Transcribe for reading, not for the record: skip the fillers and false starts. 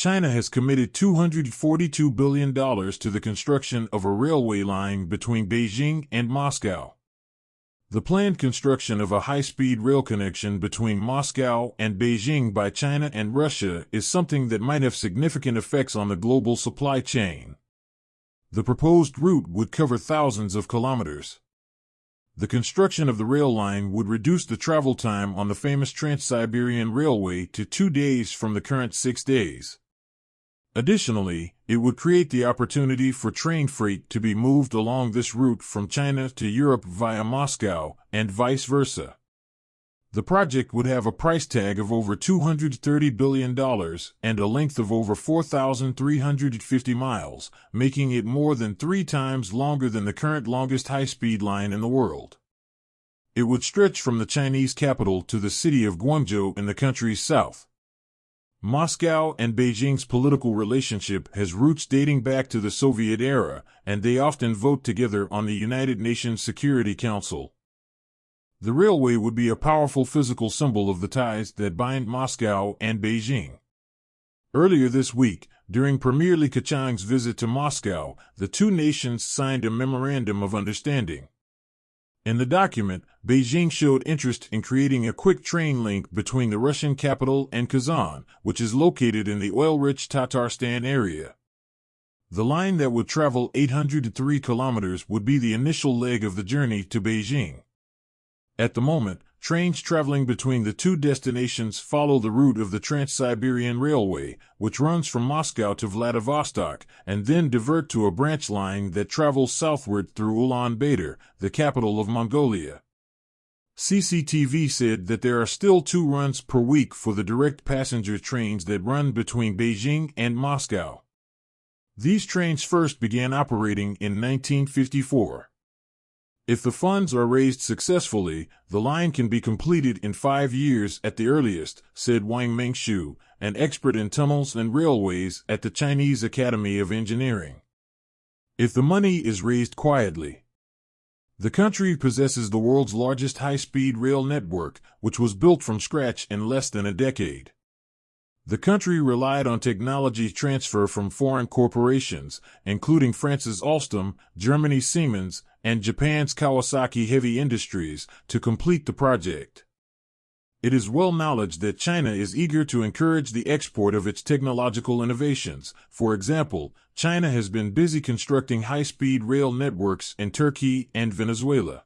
China has committed $242 billion to the construction of a railway line between Beijing and Moscow. The planned construction of a high-speed rail connection between Moscow and Beijing by China and Russia is something that might have significant effects on the global supply chain. The proposed route would cover thousands of kilometers. The construction of the rail line would reduce the travel time on the famous Trans-Siberian Railway to 2 days from the current 6 days. Additionally, it would create the opportunity for train freight to be moved along this route from China to Europe via Moscow, and vice versa. The project would have a price tag of over $230 billion and a length of over 4,350 miles, making it more than 3 times longer than the current longest high-speed line in the world. It would stretch from the Chinese capital to the city of Guangzhou in the country's south. Moscow and Beijing's political relationship has roots dating back to the Soviet era, and they often vote together on the United Nations Security Council. The railway would be a powerful physical symbol of the ties that bind Moscow and Beijing. Earlier this week, during Premier Li Keqiang's visit to Moscow, the two nations signed a memorandum of understanding. In the document, Beijing showed interest in creating a quick train link between the Russian capital and Kazan, which is located in the oil-rich Tatarstan area. The line that would travel 803 kilometers would be the initial leg of the journey to Beijing. At the moment, trains traveling between the two destinations follow the route of the Trans-Siberian Railway, which runs from Moscow to Vladivostok, and then divert to a branch line that travels southward through Ulaanbaatar, the capital of Mongolia. CCTV said that there are still 2 runs per week for the direct passenger trains that run between Beijing and Moscow. These trains first began operating in 1954. If the funds are raised successfully, the line can be completed in 5 years at the earliest, said Wang Mengshu, an expert in tunnels and railways at the Chinese Academy of Engineering. If the money is raised quietly. The country possesses the world's largest high-speed rail network, which was built from scratch in less than a decade. The country relied on technology transfer from foreign corporations, including France's Alstom, Germany's Siemens, and Japan's Kawasaki Heavy Industries, to complete the project. It is well knowledge that China is eager to encourage the export of its technological innovations. For example, China has been busy constructing high-speed rail networks in Turkey and Venezuela.